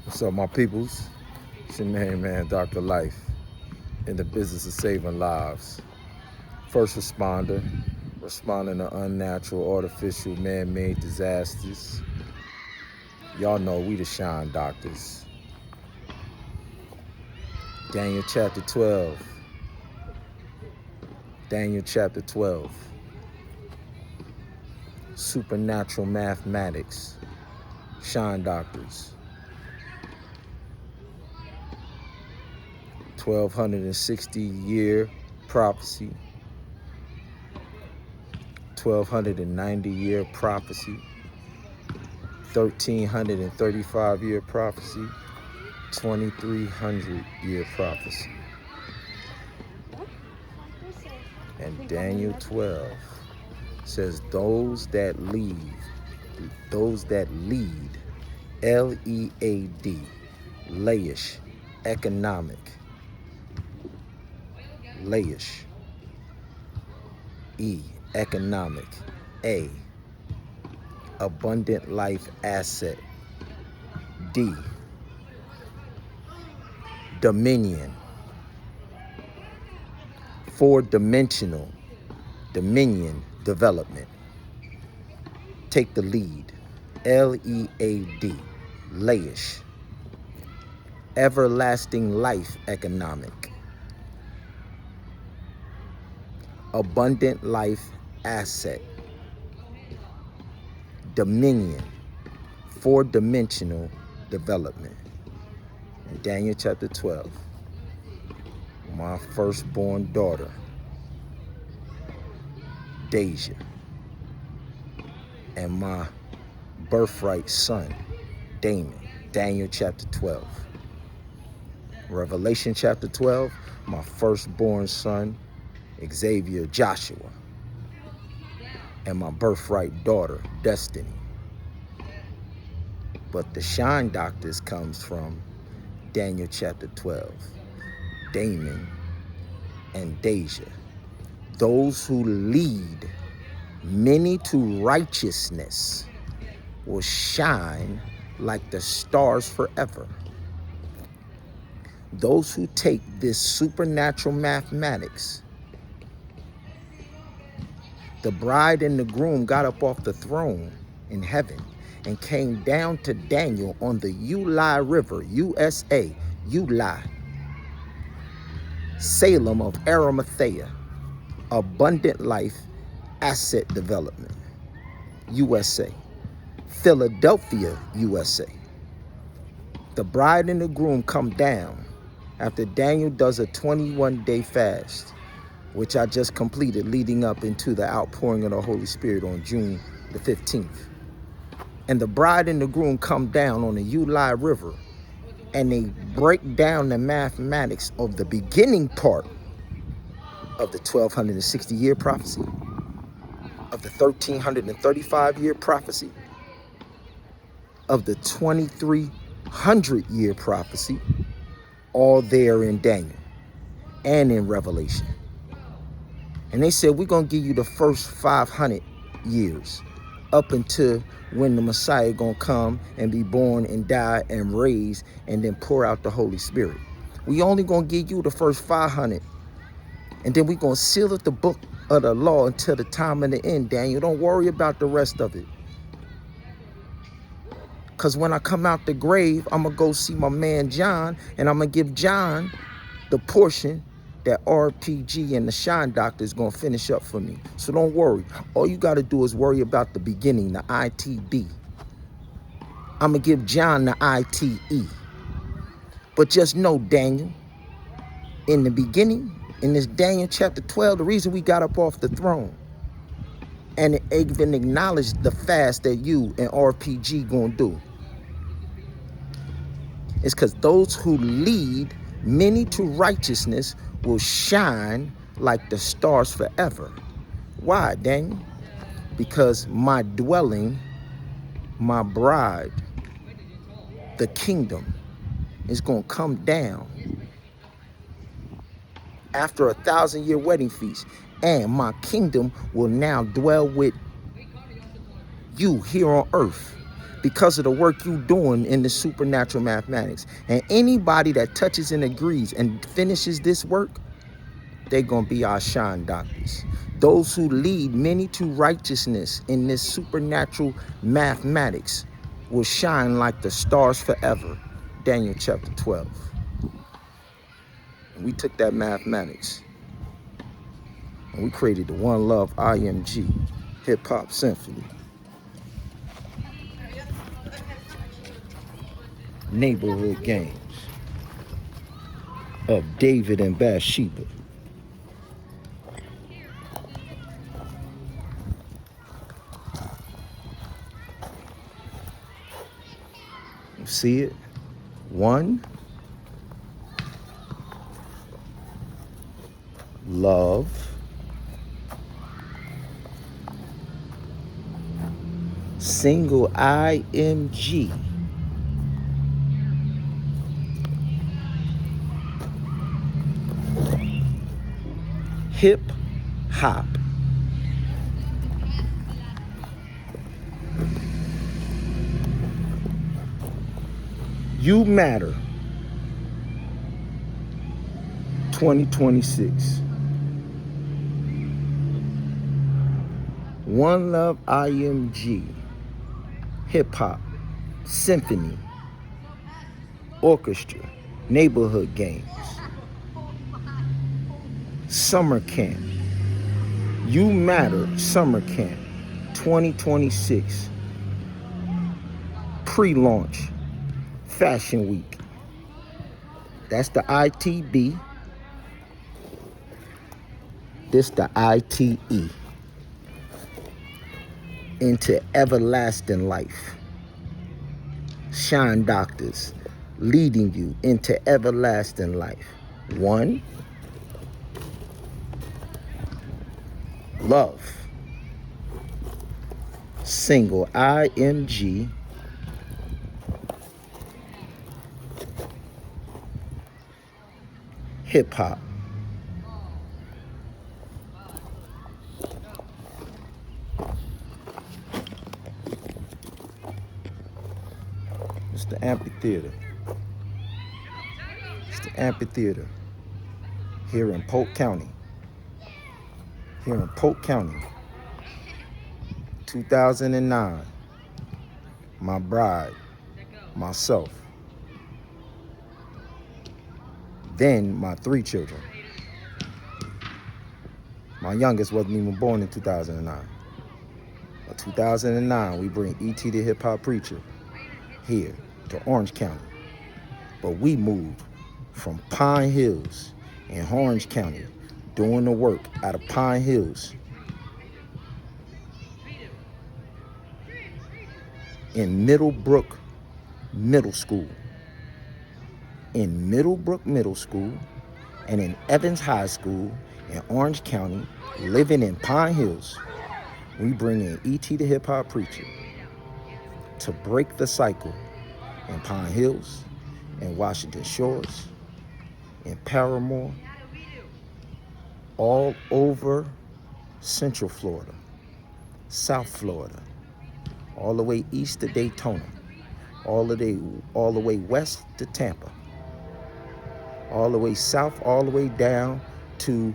What's up, my peoples? It's your main man, Dr. Life, in the business of saving lives. First responder, responding to unnatural, artificial, man-made disasters. Y'all know we the shine doctors. Daniel chapter 12. Daniel chapter 12. Supernatural mathematics. Shine doctors. 1260-year prophecy. 1290-year prophecy. 1335-year prophecy. 2300-year prophecy. And Daniel 12 says those that lead, L-E-A-D, layish, economic, layish, E, economic, A, abundant life asset, D, dominion, four-dimensional, dominion development. Take the lead, L-E-A-D, layish, everlasting life economic, abundant life asset, dominion, four-dimensional development. In Daniel chapter 12, my firstborn daughter, Deja, and my birthright son, Damon. Daniel chapter 12. Revelation chapter 12, my firstborn son, Xavier Joshua, and my birthright daughter, Destiny. But the shine doctors comes from Daniel chapter 12, Damon and Deja. Those who lead many to righteousness will shine like the stars forever. Those who take this supernatural mathematics, the bride and the groom got up off the throne in heaven and came down to Daniel on the Uli River, USA, Uli, Salem of Arimathea, abundant life asset development, USA, Philadelphia, USA. The bride and the groom come down after Daniel does a 21-day fast, which I just completed leading up into the outpouring of the Holy Spirit on June the 15th. And the bride and the groom come down on the Uli River and they break down the mathematics of the beginning part of the 1260-year prophecy, of the 1335-year prophecy, of the 2300-year prophecy, all there in Daniel and in Revelation. And they said, we're going to give you the first 500 years up until when the Messiah going to come and be born and die and raised and then pour out the Holy Spirit. We only going to give you the first 500. And then we're going to seal up the book of the law until the time of the end, Daniel. Don't worry about the rest of it. Because when I come out the grave, I'm going to go see my man John, and I'm going to give John the portion that RPG and the Shine Doctor is going to finish up for me. So don't worry. All you got to do is worry about the beginning, the ITB. I'm going to give John the ITE. But just know, Daniel, in the beginning, in this Daniel chapter 12, the reason we got up off the throne and it even acknowledged the fast that you and RPG gonna do is because those who lead many to righteousness will shine like the stars forever. Why, Daniel? Because my dwelling, my bride, the kingdom is gonna come down after a 1,000-year wedding feast, and my kingdom will now dwell with you here on earth. because of the work you doing in the supernatural mathematics. And anybody that touches and agrees and finishes this work, they're going to be our shine doctors. Those who lead many to righteousness in this supernatural mathematics will shine like the stars forever. Daniel chapter 12. And we took that mathematics and we created the One Love iIMGi Hip Hop Symphony. Neighborhood games of David and Bathsheba. You see it? One, love, single iIMGi. Hip hop. You matter. 2026. One Love iIMGi Hip Hop Symphony Orchestra Neighborhood Games Summer Camp. You Matter Summer Camp 2026. Pre-launch Fashion Week. That's the ITB. This the ITE. Into everlasting life. Shine doctors leading you into everlasting life. One, love. Single iIMGi Hip Hop. It's the amphitheater. It's the amphitheater here in Polk County. Here in Polk County. 2009. My bride, myself. Then my 3 children. My youngest wasn't even born in 2009. But 2009, we bring E.T. the Hip Hop Preacher here to Orange County. But we moved from Pine Hills in Orange County, doing the work out of Pine Hills in Middlebrook Middle School. In Middlebrook Middle School and in Evans High School in Orange County, living in Pine Hills, we bring in E.T. the Hip Hop Preacher to break the cycle in Pine Hills, in Washington Shores, in Paramore, all over Central Florida, South Florida, all the way east to Daytona, all the way west to Tampa, all the way south, all the way down to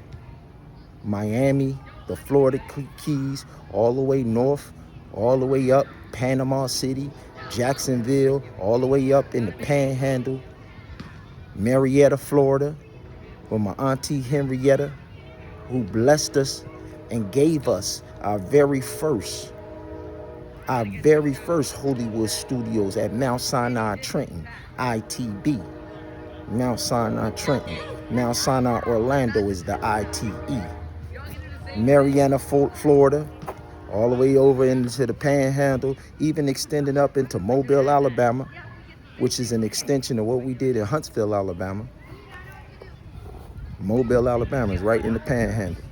Miami, the Florida Keys, all the way north, all the way up Panama City, Jacksonville, all the way up in the Panhandle, Marietta, Florida, with my auntie Henrietta, who blessed us and gave us our very first Hollywood studios at Mount Sinai, Trenton, ITB. Mount Sinai, Trenton. Mount Sinai, Orlando is the ITE. Marietta, Florida, all the way over into the Panhandle, even extending up into Mobile, Alabama, which is an extension of what we did in Huntsville, Alabama. Mobile, Alabama is right in the Panhandle.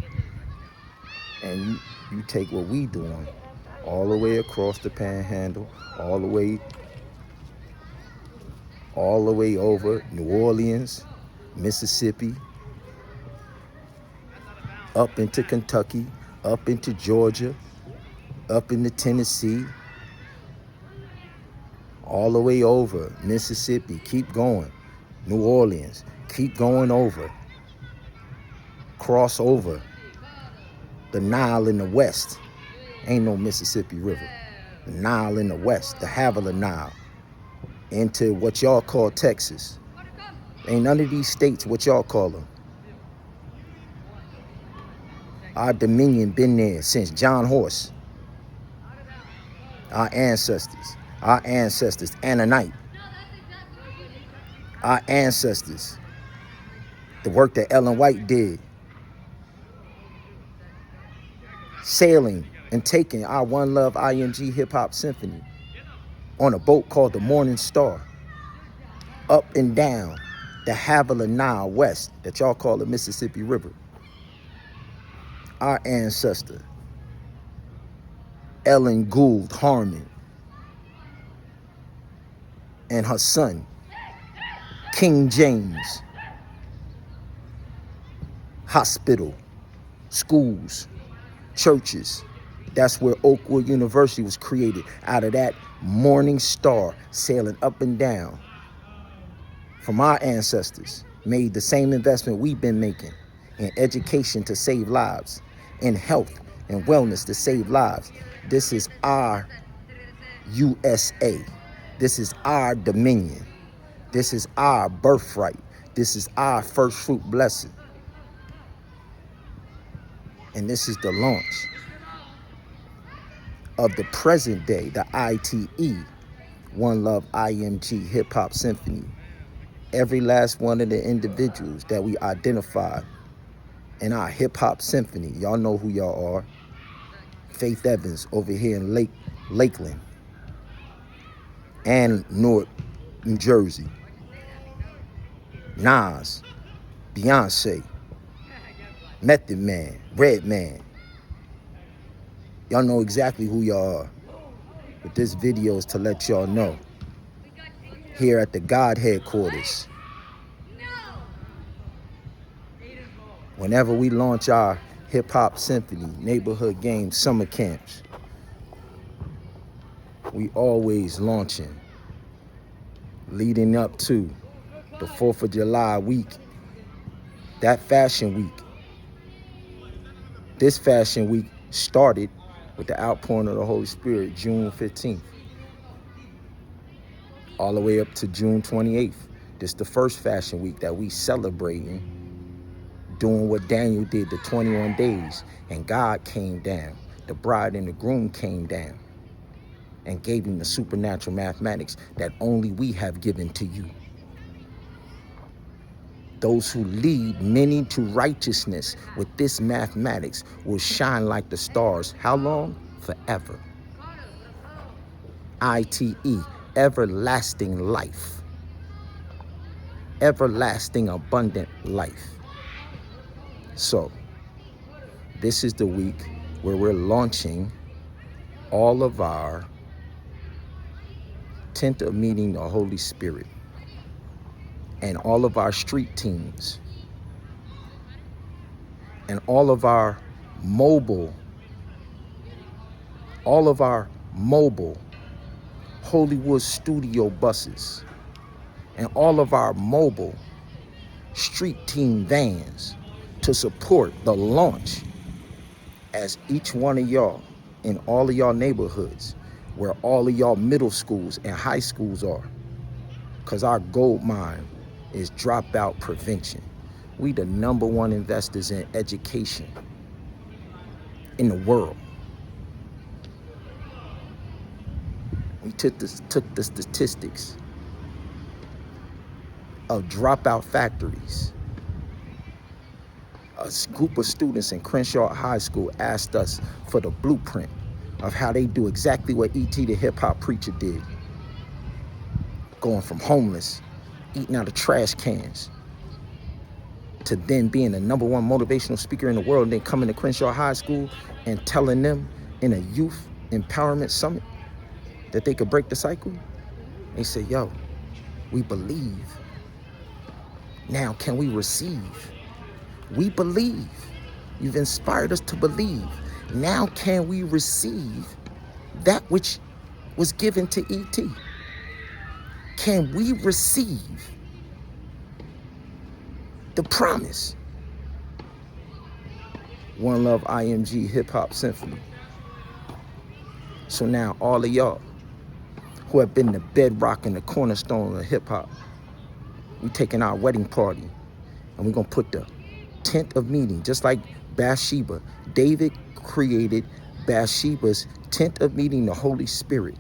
And you take what we doing all the way across the Panhandle, all the way over New Orleans, Mississippi, up into Kentucky, up into Georgia, up into Tennessee, all the way over Mississippi, keep going, New Orleans, keep going over, cross over the Nile in the west. Ain't no Mississippi River. The Nile in the west, the Havilah Nile, into what y'all call Texas. Ain't none of these states what y'all call them. Our dominion been there since John Horse. Our ancestors, Ananite. Our ancestors, the work that Ellen White did, sailing and taking our One Love iIMGi Hip Hop Symphony on a boat called the Morning Star, up and down the Havilah Nile west that y'all call the Mississippi River. Our ancestor, Ellen Gould Harmon, and her son, King James, hospital, schools, churches. That's where Oakwood University was created, out of that morning star sailing up and down. From our ancestors, made the same investment we've been making in education to save lives, in health and wellness to save lives. This is our USA. This is our dominion. This is our birthright. This is our first fruit blessing. And this is the launch of the present day, the ITE, One Love iIMGi Hip Hop Symphony. Every last one of the individuals that we identified in our hip hop symphony, y'all know who y'all are. Faith Evans over here in Lakeland and Newark, New Jersey. Nas, Beyonce, Method Man, Redman. Y'all know exactly who y'all are. But this video is to let y'all know. Here at the God headquarters, whenever we launch our hip hop symphony, neighborhood games, summer camps, we always launching leading up to the 4th of July week, that fashion week. This fashion week started with the outpouring of the Holy Spirit, June 15th, all the way up to June 28th. This is the first fashion week that we celebrating, doing what Daniel did, the 21 days, and God came down. The bride and the groom came down and gave him the supernatural mathematics that only we have given to you. Those who lead many to righteousness with this mathematics will shine like the stars. How long? Forever. ITE, everlasting life. Everlasting abundant life. So, this is the week where we're launching all of our 10th of meeting the Holy Spirit and all of our street teams and all of our mobile Hollywood studio buses and all of our mobile street team vans to support the launch, as each one of y'all in all of y'all neighborhoods where all of y'all middle schools and high schools are, because our gold mine is dropout prevention. We the #1 investors in education in the world. We took the statistics of dropout factories. A group of students in Crenshaw High School asked us for the blueprint of how they do exactly what E.T. the hip-hop preacher did. Going from homeless, eating out of trash cans, to then being the #1 motivational speaker in the world, and then coming to Crenshaw High School and telling them in a youth empowerment summit that they could break the cycle. They said, yo, we believe. Now can we receive? We believe. You've inspired us to believe. Now can we receive that which was given to E.T.? can we receive the promise? One Love iIMGi Hip Hop Symphony. So now all of y'all who have been the bedrock and the cornerstone of hip hop, we taking our wedding party and we're gonna put the tent of meeting, just like Bathsheba. David created Bathsheba's tent of meeting, the Holy Spirit,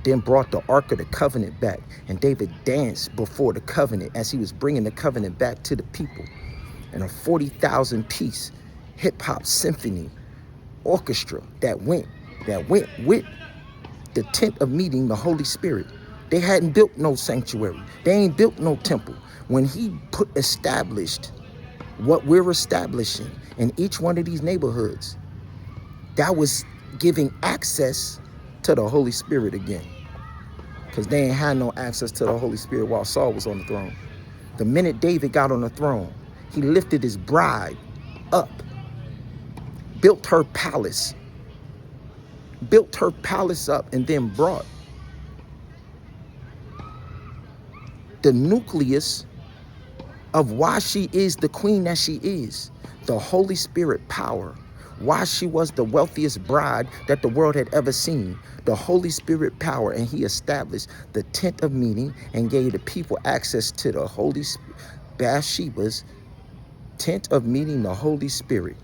then brought the Ark of the Covenant back, and David danced before the covenant as he was bringing the covenant back to the people. And a 40,000 piece hip hop symphony orchestra that went with the tent of meeting, the Holy Spirit. They hadn't built no sanctuary. They ain't built no temple. When he established what we're establishing in each one of these neighborhoods, that was giving access to the Holy Spirit again. Because they ain't had no access to the Holy Spirit while Saul was on the throne. The minute David got on the throne, he lifted his bride up, built her palace up, and then brought the nucleus of why she is the queen that she is, the Holy Spirit power, why she was the wealthiest bride that the world had ever seen, the Holy Spirit power. And he established the tent of meeting and gave the people access to the Holy Bathsheba's tent of meeting, the Holy Spirit.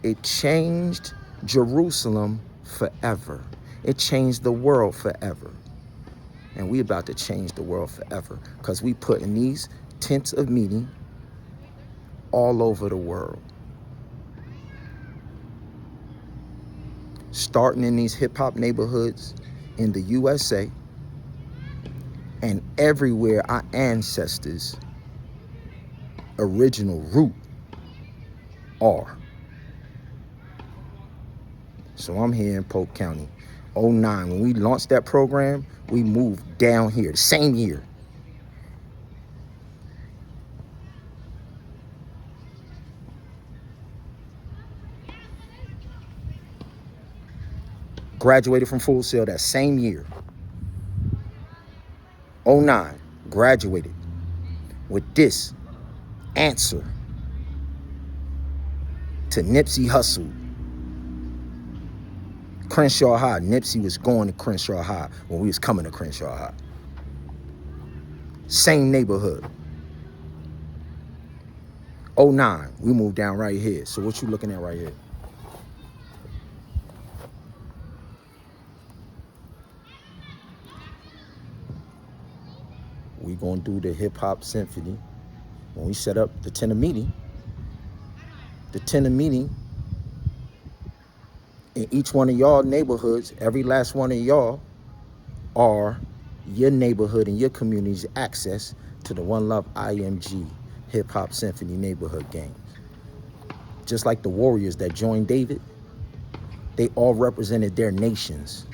It changed Jerusalem forever. It changed the world forever. And we about to change the world forever, because we put in these tents of meeting all over the world. Starting in these hip hop neighborhoods in the USA and everywhere our ancestors' original root are. So I'm here in Polk County. 09, when we launched that program, we moved down here the same year. Graduated from Full Sail that same year. 09, graduated with this answer to Nipsey Hussle. Crenshaw High. Nipsey was going to Crenshaw High when we was coming to Crenshaw High. Same neighborhood. 09, we moved down right here. So what you looking at right here? We gonna do the hip hop symphony. When we set up the tent of meeting, in each one of y'all neighborhoods, every last one of y'all are your neighborhood and your community's access to the One Love iIMGi Hip Hop Symphony neighborhood games. Just like the warriors that joined David, they all represented their nations.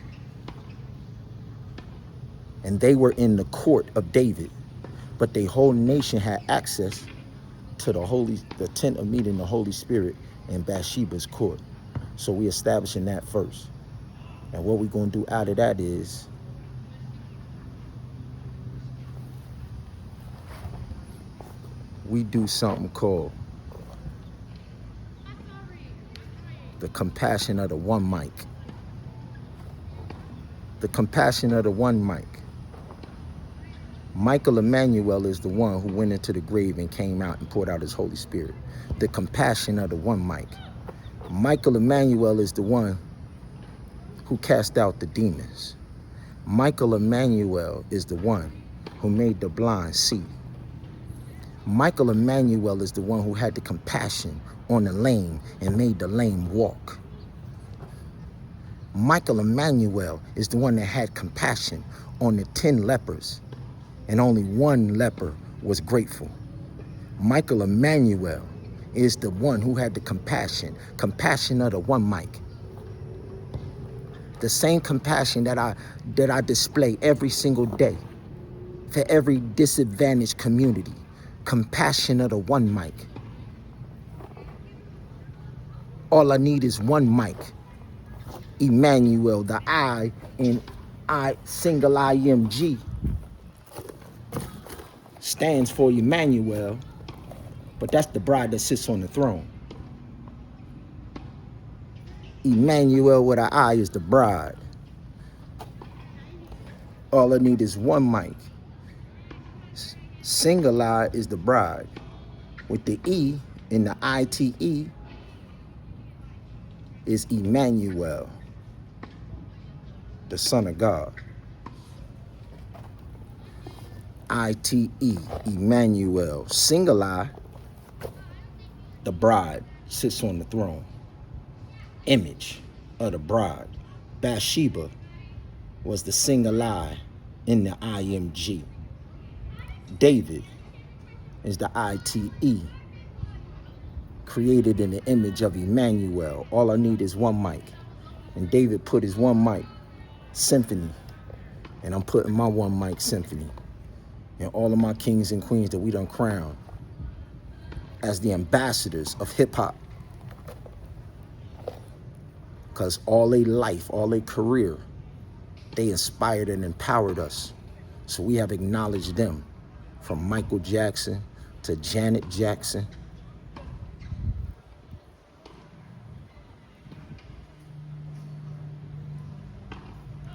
And they were in the court of David, but the whole nation had access to the tent of meeting, the Holy Spirit in Bathsheba's court. So we establishing that first. And what we're going to do out of that is we do something called the compassion of the one mic. The compassion of the one mic. Michael Emmanuel is the one who went into the grave and came out and poured out his Holy Spirit. The compassion of the one mic. Michael Emmanuel is the one who cast out the demons. Michael Emmanuel is the one who made the blind see. Michael Emmanuel is the one who had the compassion on the lame and made the lame walk. Michael Emmanuel is the one that had compassion on the 10 lepers, and only one leper was grateful. Michael Emmanuel is the one who had the compassion of the one mic. The same compassion that I display every single day for every disadvantaged community. Compassion of the one mic. All I need is one mic. Emmanuel, the I in I single iIMGi stands for Emmanuel, but that's the bride that sits on the throne. Emmanuel with an I is the bride. All I need is one mic. Single I is the bride. With the E in the ITE is Emmanuel, the Son of God. ITE, Emmanuel. Single I, the bride, sits on the throne. Image of the bride. Bathsheba was the single I in the iIMGi. David is the ITE, created in the image of Emmanuel. All I need is one mic. And David put his one mic, symphony. And I'm putting my one mic, symphony. And all of my kings and queens that we done crowned as the ambassadors of hip hop. Because all their life, all their career, they inspired and empowered us. So we have acknowledged them, from Michael Jackson to Janet Jackson.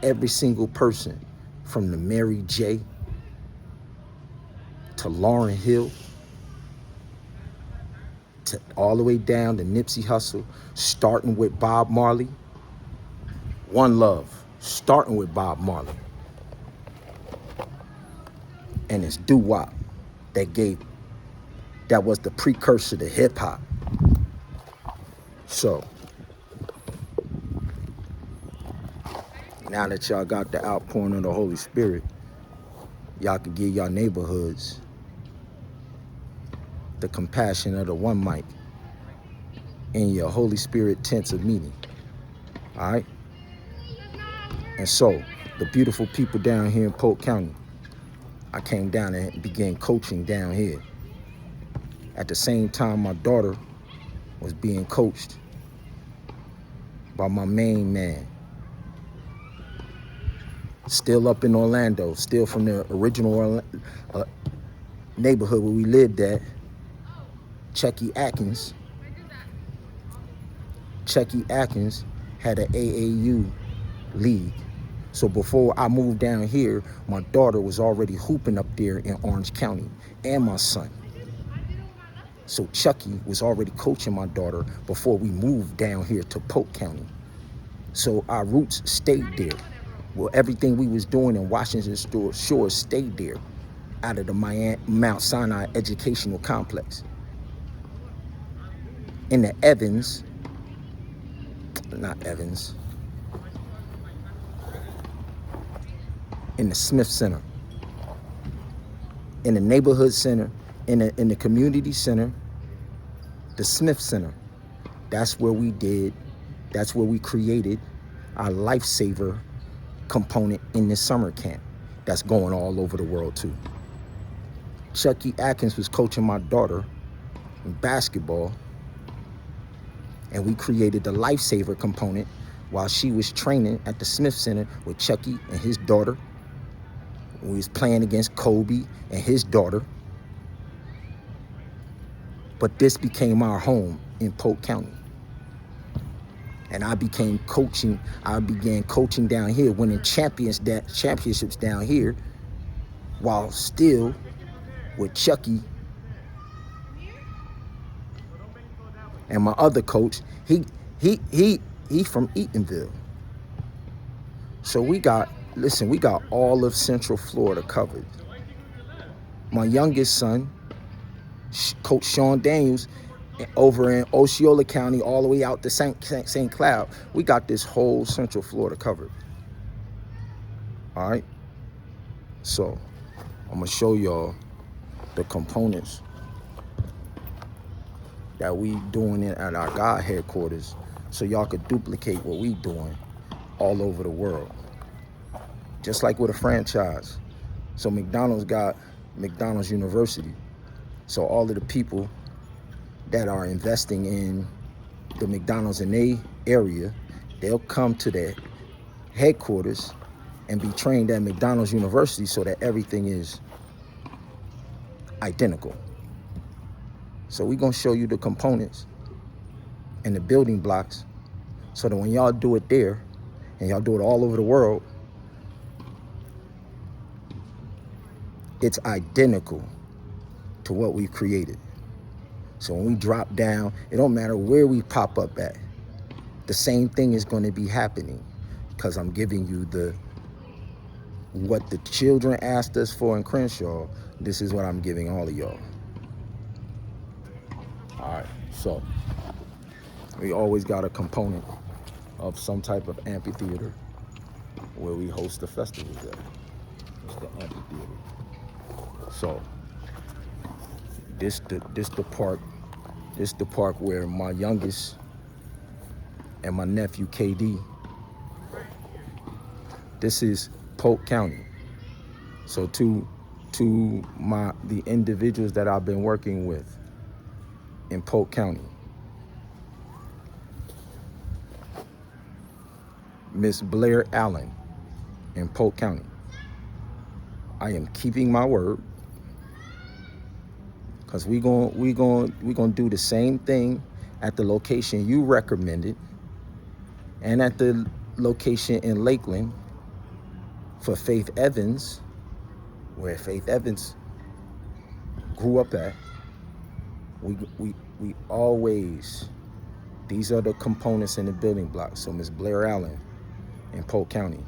Every single person, from the Mary J. to Lauryn Hill, to all the way down to Nipsey Hussle, starting with Bob Marley. One Love, starting with Bob Marley. And it's doo-wop that was the precursor to hip hop. So, now that y'all got the outpouring of the Holy Spirit, y'all can give y'all neighborhoods the compassion of the one mic in your Holy Spirit tents of meeting. All right? And so, the beautiful people down here in Polk County, I came down and began coaching down here. At the same time, my daughter was being coached by my main man. Still up in Orlando, still from the original neighborhood where we lived at, Chucky Atkins. Chucky Atkins had an AAU league. So before I moved down here, my daughter was already hooping up there in Orange County, and my son. So Chucky was already coaching my daughter before we moved down here to Polk County. So our roots stayed there. Well, everything we was doing in Washington Shore stayed there, out of the Mount Sinai Educational Complex. In the in the Smith Center, in the neighborhood center, in the community center, the Smith Center. That's where we created our lifesaver component in this summer camp that's going all over the world too. Chucky Atkins was coaching my daughter in basketball, and we created the lifesaver component while she was training at the Smith Center with Chucky and his daughter. We was playing against Kobe and his daughter. But this became our home in Polk County. And I began coaching down here, winning championships down here, while still with Chucky and my other coach. He from Eatonville. So we got all of Central Florida covered. My youngest son, Coach Sean Daniels, over in Osceola County, all the way out to St. Cloud. We got this whole Central Florida covered. All right. So I'm gonna show y'all the components that we doing at our God headquarters, so y'all could duplicate what we doing all over the world. Just like with a franchise. So McDonald's got McDonald's University. So all of the people that are investing in the McDonald's in their area, they'll come to their headquarters and be trained at McDonald's University, so that everything is identical. So we're gonna show you the components and the building blocks so that when y'all do it there and y'all do it all over the world, it's identical to what we created. So when we drop down, it don't matter where we pop up at, the same thing is going to be happening, because I'm giving you what the children asked us for in Crenshaw. This is what I'm giving all of y'all. All right, so we always got a component of some type of amphitheater where we host the festivals at. It's the amphitheater. So this the park where my youngest and my nephew KD. This is Polk County. So to the individuals that I've been working with in Polk County, Miss Blair Allen in Polk County, I am keeping my word, because we gonna do the same thing at the location you recommended and at the location in Lakeland for Faith Evans, where Faith Evans grew up at. We always, these are the components in the building blocks. So Miss Blair Allen in Polk County,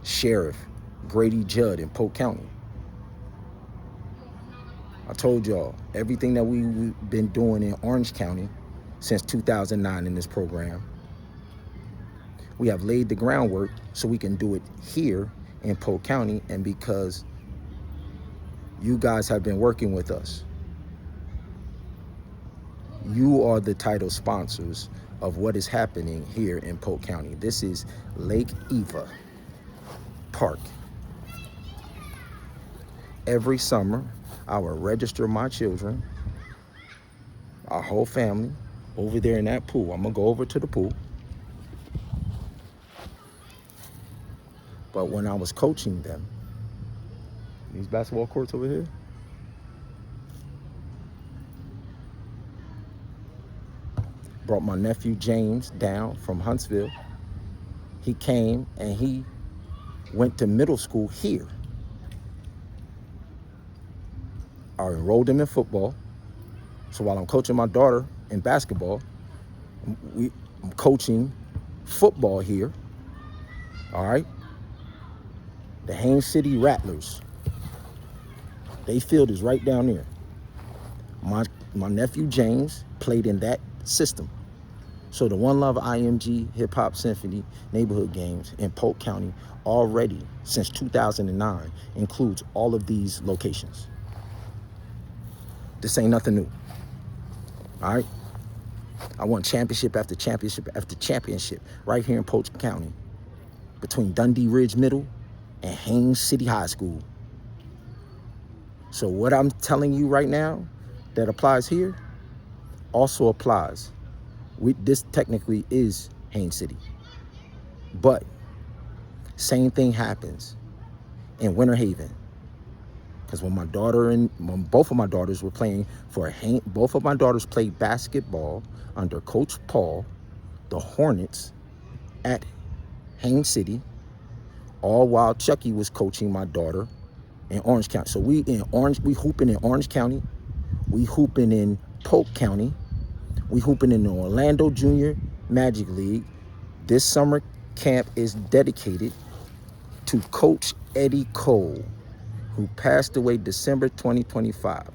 Sheriff Grady Judd in Polk County. I told y'all everything that we've been doing in Orange County since 2009 in this program, we have laid the groundwork so we can do it here in Polk County. And because you guys have been working with us, you are the title sponsors of what is happening here in Polk County. This is Lake Eva Park. Every summer, I will register my children, our whole family, over there in that pool. I'm gonna go over to the pool. But when I was coaching them, these basketball courts over here, brought my nephew James down from Huntsville. He came and he went to middle school here. I enrolled him in football. So while I'm coaching my daughter in basketball, I'm coaching football here. All right. The Haines City Rattlers. They field is right down there. My nephew James played in that system. So the One Love iIMGi Hip Hop Symphony neighborhood games in Polk County already since 2009 includes all of these locations. This ain't nothing new. All right. I won championship after championship after championship right here in Polk County between Dundee Ridge Middle and Haines City High School. So what I'm telling you right now that applies here also applies. This technically is Haines City, but same thing happens in Winter Haven. Because when both of my daughters were playing for both of my daughters played basketball under Coach Paul, the Hornets at Haines City, all while Chucky was coaching my daughter in Orange County. So we hooping in Orange County, we hooping in Polk County, we hooping in the Orlando Junior Magic League. This summer camp is dedicated to Coach Eddie Cole, who passed away December 2025,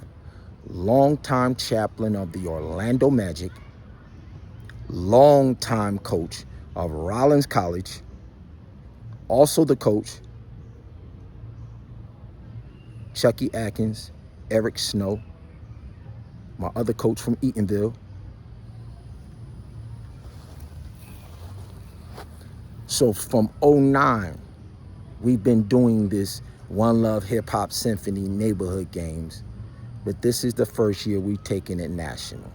longtime chaplain of the Orlando Magic, longtime coach of Rollins College, also the coach, Chucky Atkins, Eric Snow, my other coach from Eatonville. So from 2009, we've been doing this One Love Hip Hop Symphony neighborhood games, but this is the first year we've taken it national.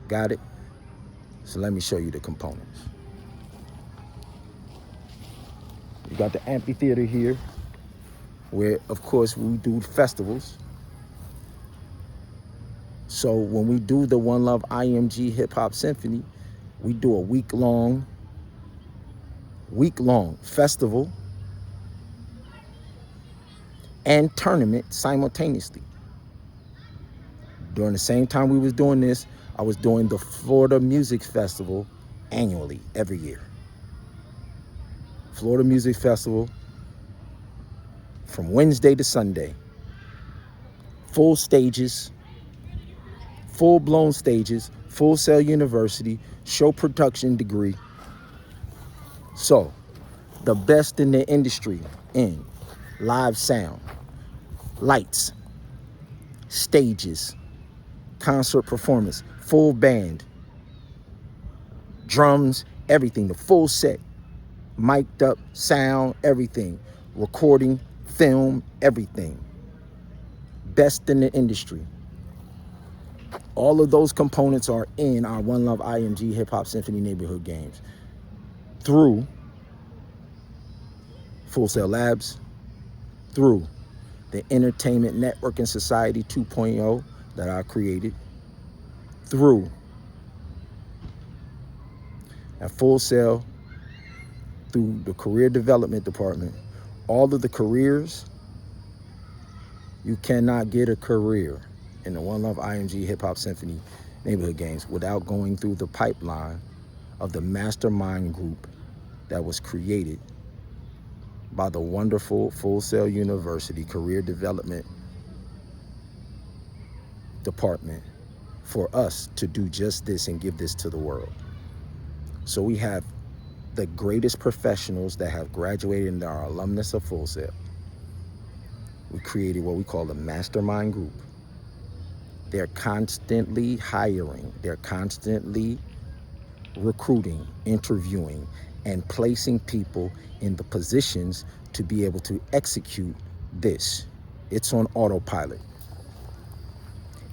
Got it? So let me show you the components. You got the amphitheater here where, of course, we do festivals. So when we do the One Love iIMGi Hip Hop Symphony, we do a week-long festival and tournament simultaneously. During the same time we was doing this, I was doing the Florida Music Festival annually, every year. Florida Music Festival from Wednesday to Sunday. Full stages, full-blown stages, Full Sail University, show production degree. So, the best in the industry in live sound, lights, stages, concert performance, full band, drums, everything, the full set, mic'd up, sound, everything, recording, film, everything. Best in the industry. All of those components are in our One Love iIMGi Hip Hop Symphony Neighborhood Games through Full Sail Labs, through the Entertainment Networking Society 2.0 that I created, through at Full Sail, through the Career Development Department. All of the careers, you cannot get a career in the One Love iIMGi Hip Hop Symphony Neighborhood Games without going through the pipeline of the mastermind group that was created by the wonderful Full Sail University Career Development Department for us to do just this and give this to the world. So we have the greatest professionals that have graduated and are alumnus of Full Sail. We created what we call the mastermind group. They're constantly hiring, they're constantly recruiting, interviewing, and placing people in the positions to be able to execute this. It's on autopilot.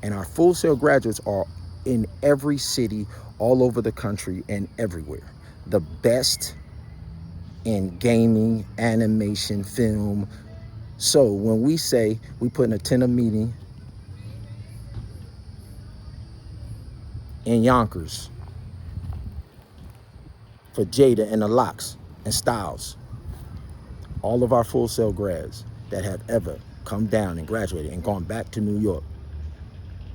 And our Full Sail graduates are in every city, all over the country, and everywhere. The best in gaming, animation, film. So when we say we put an attend a meeting in Yonkers for Jada and the Locks and Styles, all of our Full Sail grads that have ever come down and graduated and gone back to New York,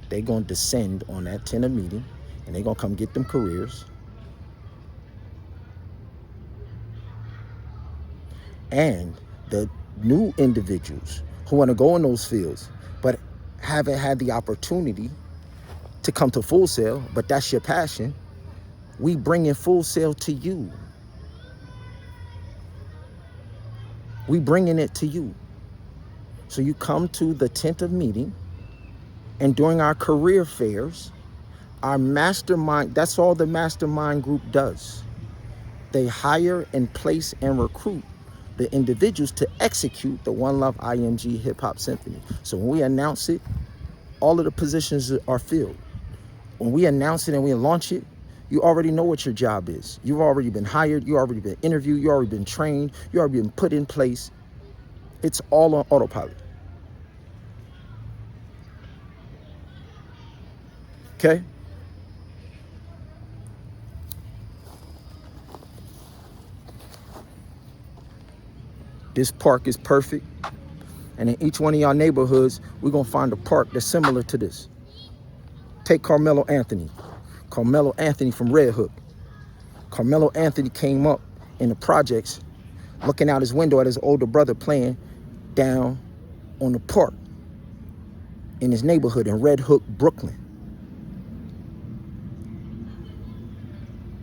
they're going to descend on that tenor meeting and they're going to come get them careers. And the new individuals who want to go in those fields but haven't had the opportunity to come to Full Sail, but that's your passion, we bring in Full Sail to you. We bringing it to you. So you come to the tentative meeting, and during our career fairs, our mastermind, that's all the mastermind group does. They hire and place and recruit the individuals to execute the One Love iIMGi Hip Hop Symphony. So when we announce it, all of the positions are filled. When we announce it and we launch it, you already know what your job is. You've already been hired, you've already been interviewed, you've already been trained, you've already been put in place. It's all on autopilot. Okay? This park is perfect. And in each one of y'all neighborhoods, we're going to find a park that's similar to this. Take Carmelo Anthony. Carmelo Anthony from Red Hook. Carmelo Anthony came up in the projects looking out his window at his older brother playing down on the park in his neighborhood in Red Hook, Brooklyn.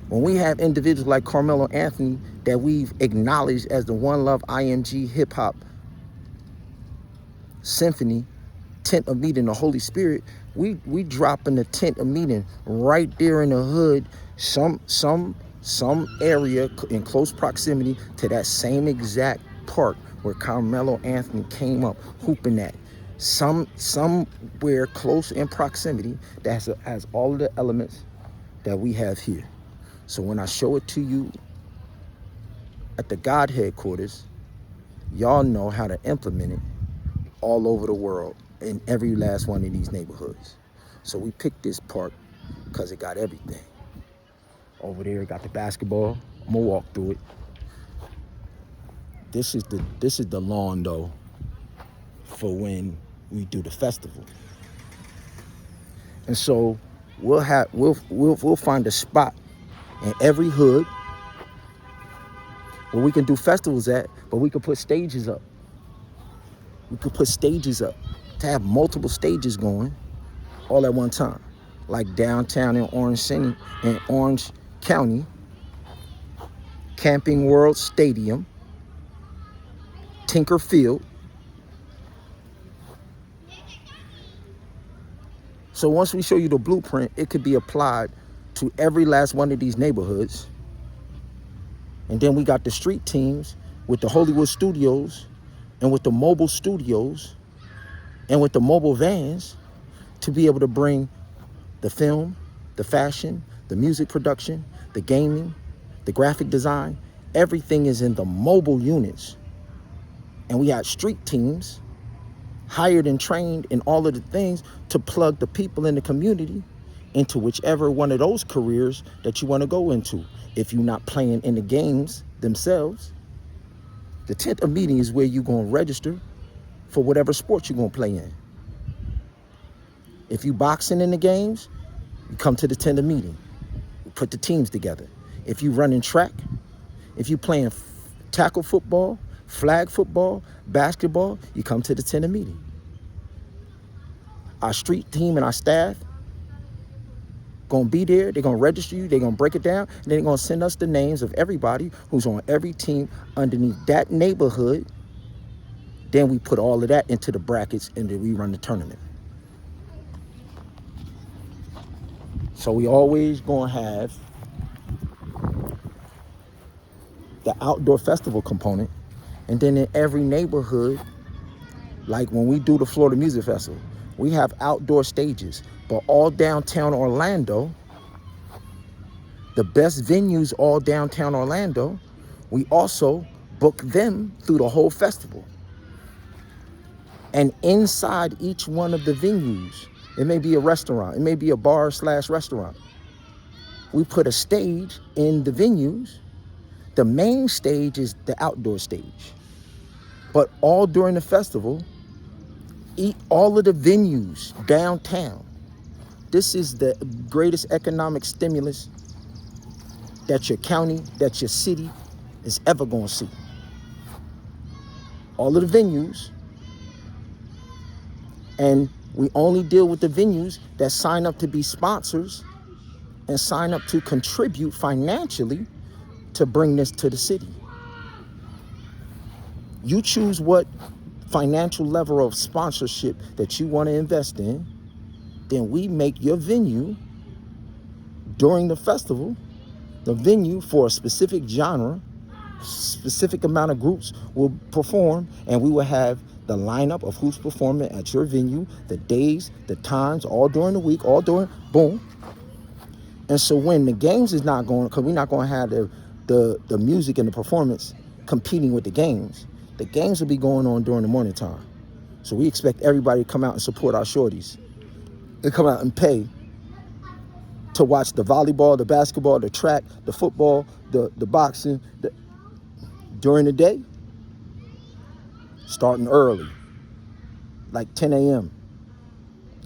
When we have individuals like Carmelo Anthony that we've acknowledged as the One Love iIMGi Hip Hop Symphony tent of meeting, the Holy Spirit, we drop in the tent of meeting right there in the hood, some area in close proximity to that same exact park where Carmelo Anthony came up hooping at. Somewhere close in proximity that has all of the elements that we have here. So when I show it to you at the God headquarters, Y'all know how to implement it all over the world in every last one of these neighborhoods. So we picked this park because it got everything. Over there, it got the basketball. I'm gonna walk through it. This is the lawn though for when we do the festival. And so we'll find a spot in every hood where we can do festivals at, but we can put stages up. We could put stages up to have multiple stages going all at one time. Like downtown in Orange County, Camping World Stadium, Tinker Field. So once we show you the blueprint, it could be applied to every last one of these neighborhoods. And then we got the street teams with the Hollywood studios and with the mobile studios and with the mobile vans to be able to bring the film, the fashion, the music production, the gaming, the graphic design. Everything is in the mobile units. And we got street teams hired and trained in all of the things to plug the people in the community into whichever one of those careers that you want to go into. If you're not playing in the games themselves, the tent of meeting is where you're going to register for whatever sport you're going to play in. If you boxing in the games, you come to the tent of meeting. You put the teams together. If you running track, if you playing tackle football, flag football, basketball, you come to the tent of meeting. Our street team and our staff gonna be there. They're gonna register you. They're gonna break it down. And they're gonna send us the names of everybody who's on every team underneath that neighborhood. Then we put all of that into the brackets and then we run the tournament. So we always gonna have the outdoor festival component. And then in every neighborhood, like when we do the Florida Music Festival, we have outdoor stages. But all downtown Orlando, the best venues all downtown Orlando, we also book them through the whole festival. And inside each one of the venues, it may be a restaurant, it may be a bar/restaurant. We put a stage in the venues. The main stage is the outdoor stage. But all during the festival, all of the venues downtown, this is the greatest economic stimulus that your county, that your city is ever going to see. All of the venues, and we only deal with the venues that sign up to be sponsors and sign up to contribute financially to bring this to the city. You choose what financial level of sponsorship that you want to invest in, then we make your venue during the festival, the venue for a specific genre, specific amount of groups will perform, and we will have the lineup of who's performing at your venue, the days, the times, all during the week, all during, boom. And so when the games is not going, because we're not going to have the music and the performance competing with the games will be going on during the morning time. So we expect everybody to come out and support our shorties. They come out and pay to watch the volleyball, the basketball, the track, the football, the boxing, during the day, starting early, like 10 a.m.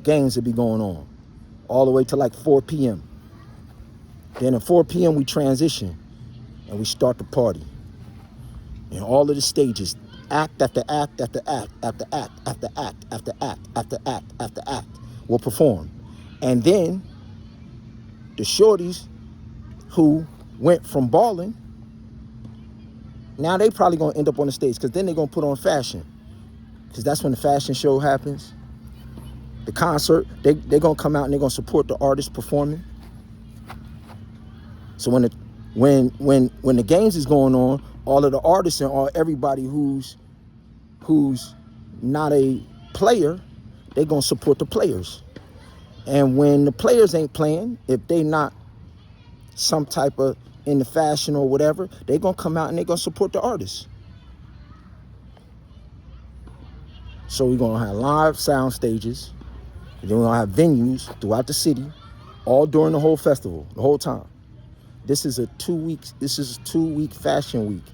Games will be going on all the way to like 4 p.m. Then at 4 p.m. we transition and we start the party. And all of the stages, act after act after act after act after act after act after act after act will perform. And then the shorties who went from balling, now they probably gonna end up on the stage, because then they're gonna put on fashion, because that's when the fashion show happens. The concert, they're gonna come out and they're gonna support the artist performing. So when the games is going on, all of the artists and everybody who's not a player, they're gonna support the players. And when the players ain't playing, if they not some type of in the fashion or whatever, they're gonna come out and they're gonna support the artists. So we're going to have live sound stages. Then we're going to have venues throughout the city, all during the whole festival, the whole time. This is a 2-week fashion week.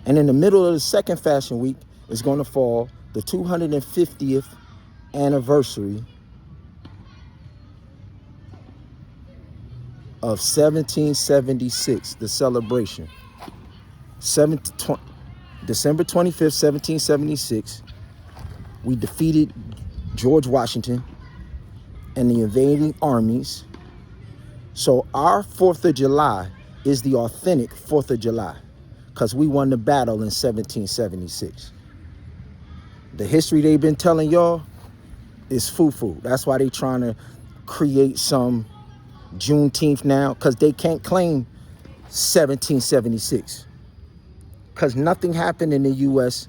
And in the middle of the second fashion week is going to fall the 250th anniversary of 1776, the celebration. December 25th, 1776, we defeated George Washington and the invading armies. So our 4th of July is the authentic 4th of July because we won the battle in 1776. The history they've been telling y'all is foo-foo. That's why they trying to create some Juneteenth now, because they can't claim 1776. Because nothing happened in the U.S.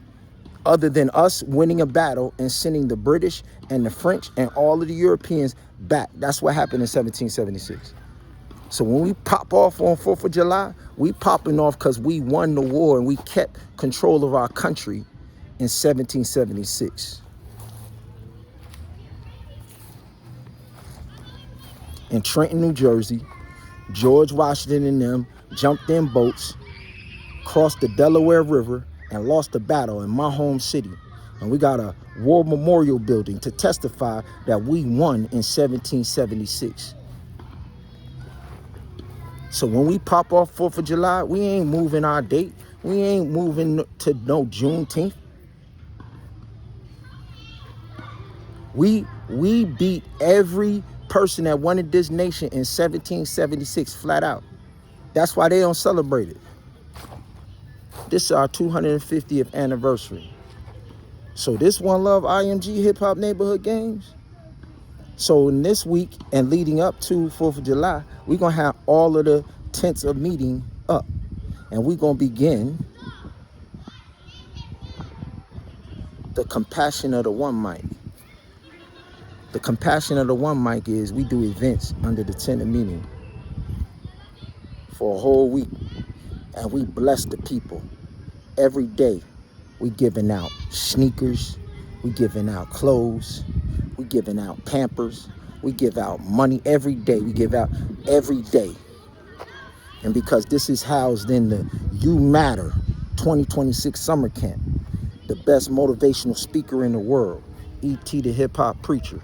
other than us winning a battle and sending the British and the French and all of the Europeans back. That's what happened in 1776. So when we pop off on 4th of July, we popping off because we won the war and we kept control of our country in 1776. In Trenton, New Jersey, George Washington and them jumped in boats, crossed the Delaware River, and lost the battle in my home city. And we got a war memorial building to testify that we won in 1776. So when we pop off 4th of July, we ain't moving our date. We ain't moving to no Juneteenth. We beat every person that wanted this nation in 1776 flat out. That's why they don't celebrate it. This is our 250th anniversary. So this One Love iIMGi Hip Hop Neighborhood Games. So in this week and leading up to 4th of July, we're going to have all of the tents of meeting up. And we're going to begin the compassion of the one mic. The compassion of the one mic is we do events under the tent of meeting for a whole week. And we bless the people. Every day we giving out sneakers, we giving out clothes, we giving out Pampers, we give out money every day. We give out every day. And because this is housed in the You Matter 2026 summer camp, the best motivational speaker in the world, E.T. the hip hop preacher,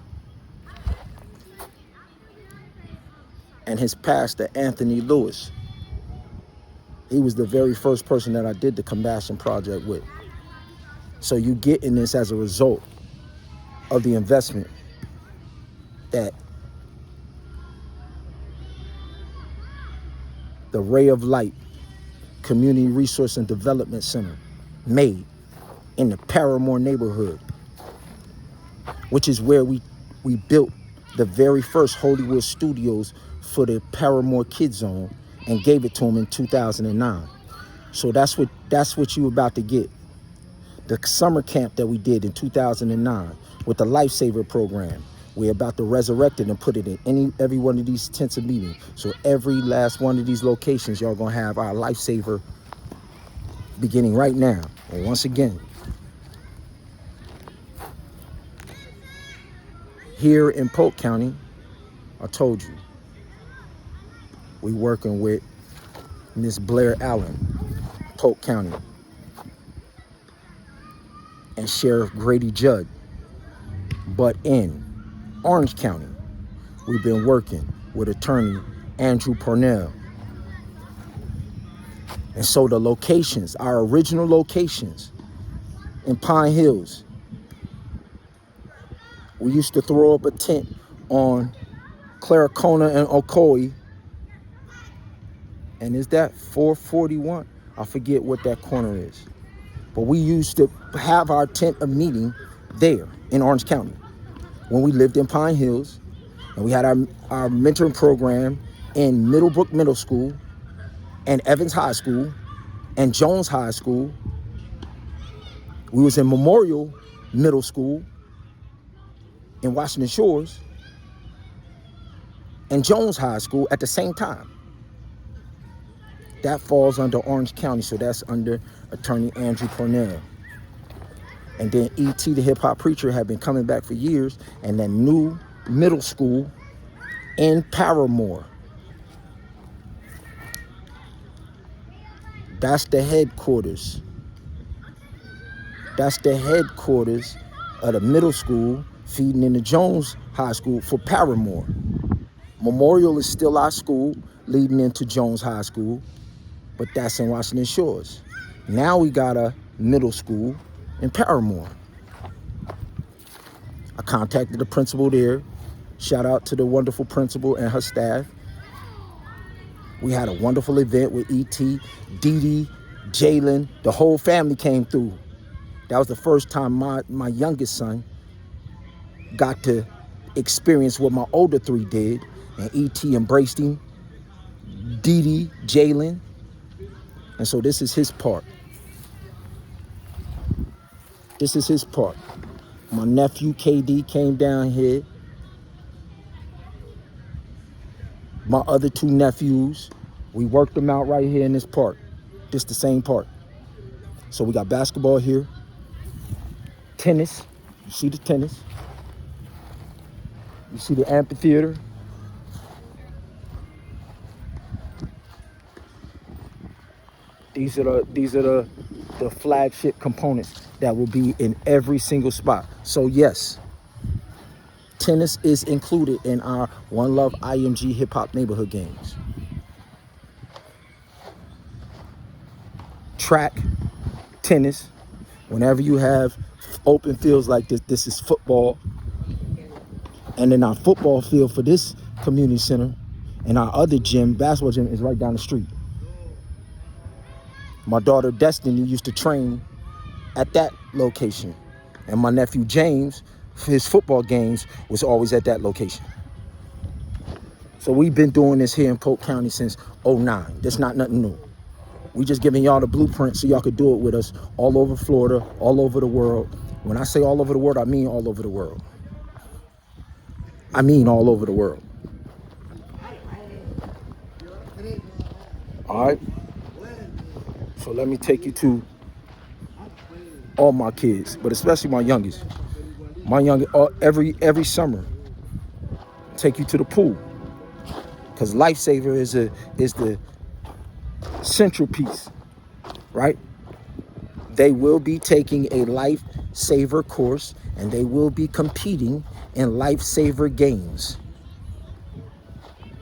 and his pastor, Anthony Lewis. He was the very first person that I did the Compassion Project with. So you get in this as a result of the investment that the Ray of Light Community Resource and Development Center made in the Paramore neighborhood, which is where we built the very first Hollywood studios for the Paramore Kid Zone and gave it to them in 2009. So that's what you about to get. The summer camp that we did in 2009 with the Lifesaver program, we're about to resurrect it and put it in every one of these tents of meeting. So every last one of these locations, y'all gonna have our Lifesaver beginning right now. And once again, here in Polk County, I told you, we working with Miss Blair Allen, Polk County, and Sheriff Grady Judd. But in Orange County, we've been working with attorney Andrew Parnell. And so the locations, our original locations in Pine Hills, we used to throw up a tent on Claricona and Ocoee. And is that 441? I forget what that corner is. But we used to have our tent of meeting there in Orange County when we lived in Pine Hills. And we had our mentoring program in Middlebrook Middle School and Evans High School and Jones High School. We was in Memorial Middle School in Washington Shores and Jones High School at the same time. That falls under Orange County, so that's under Attorney Andrew Cornell. And then E.T. the hip hop preacher had been coming back for years, and that new middle school in Paramore. That's the headquarters. That's the headquarters of the middle school feeding into Jones High School for Paramore. Memorial is still our school leading into Jones High School, but that's in Washington Shores. Now we got a middle school in Paramore. I contacted the principal there. Shout out to the wonderful principal and her staff. We had a wonderful event with E.T., Dee Dee, Jalen. The whole family came through. That was the first time my youngest son got to experience what my older three did. And E.T. embraced him, Dee Dee, Jalen. And so this is his part. This is his part. My nephew, KD, came down here. My other two nephews, we worked them out right here in this park. This the same park. So we got basketball here. Tennis. You see the tennis. You see the amphitheater. These are the flagship components that will be in every single spot. So yes, tennis is included in our One Love iIMGi hip hop neighborhood games. Track, tennis, whenever you have open fields like this, this is football. And then our football field for this community center and our other gym, basketball gym, is right down the street. My daughter Destiny used to train at that location. And my nephew James, his football games was always at that location. So we've been doing this here in Polk County since '09. That's not nothing new. We just giving y'all the blueprint so y'all could do it with us all over Florida, all over the world. When I say all over the world, I mean all over the world. I mean all over the world. All right. So let me take you to all my kids, but especially my youngest. My youngest, every summer, take you to the pool, because Lifesaver is the central piece, right? They will be taking a Lifesaver course, and they will be competing in Lifesaver games